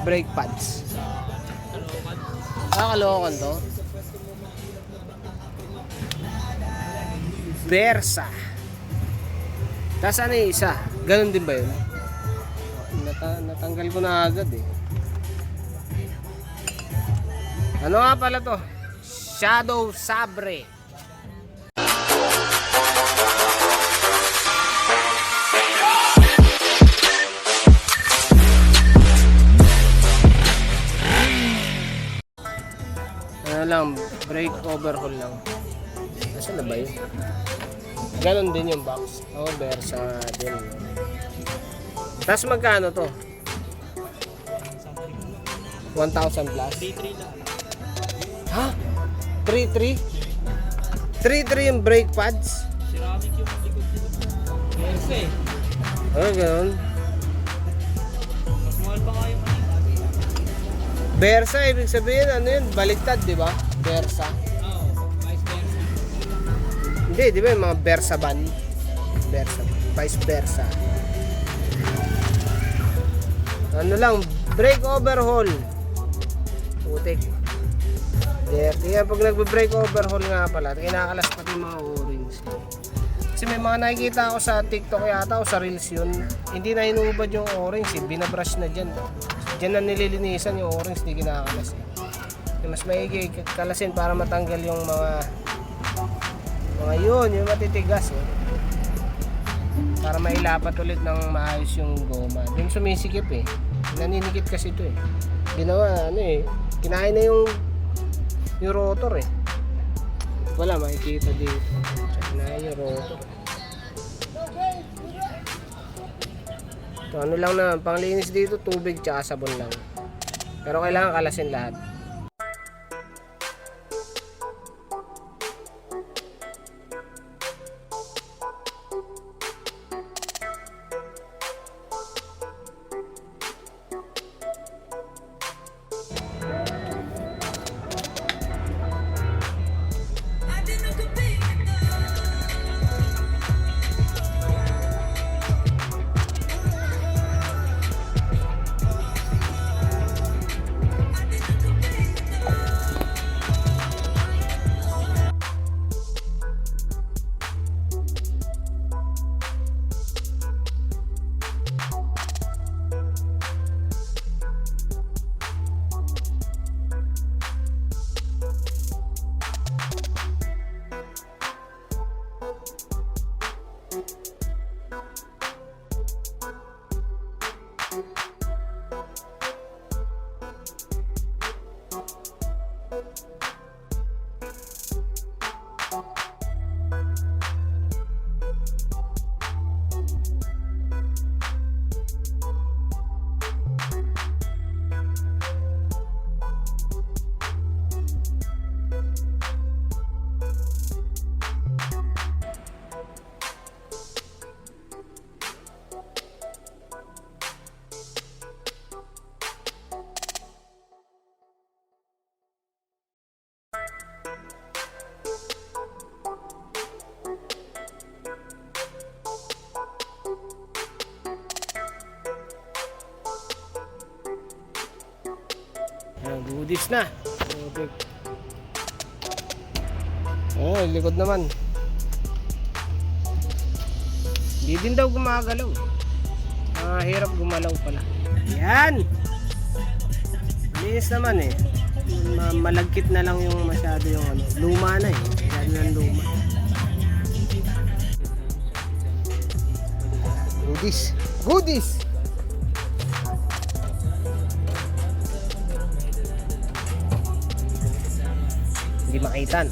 brake pads. Kalokan to. Versa. Tapos ano yung isa? Ganon din ba yun? Natanggal ko na agad eh. Ano nga pala to? Shadow Sabre. Ano lang, brake overhaul lang. Nasaan na ba yun? Ganon din yung box. Versa din. Tapos magkano to? 1,000 plus? 3-3 lang. Ha? 3-3? 3-3 yung brake pads? Ceramic yung likod dito. Versa eh. Ganon. Mas mahal pa nga yung Versa, ibig sabihin ano yun? Baliktad, di ba? Versa. Oo, vice versa. Hindi, di ba yung mga Versa van? Versa, vice versa. Ano lang, brake overhaul. Putik. Dirty yan. Pag nagbe-brake overhaul nga pala, kinakalas pati yung mga o-rings. Kasi may mga nakikita ako sa TikTok yata o sa Reels yun. Hindi na hinubad yung o-rings eh. Binabrush na dyan. Dyan na nililinisan yung o-rings, hindi kinakalas eh. Mas maigi kalasin para matanggal yung mga yun, yung matitigas eh. Para mailapat ulit ng maayos yung goma. Yung sumisikip eh. Naninikit kasi ito eh. Ginawa ano eh. Kinain na yung rotor eh. Wala makikita dito. Kinain yung rotor. So, ano lang na panglinis dito, tubig tsaka sabon lang. Pero kailangan kalasin lahat. Goodies na. Okay. Oh, likod naman. Hindi din daw gumagalaw. Hirap gumalaw pala. Yan. Linis naman eh. Malagkit na lang yung masyado yung ano. Luma na eh. Masyado ng luma. Goodies. Goodies. Hindi makita.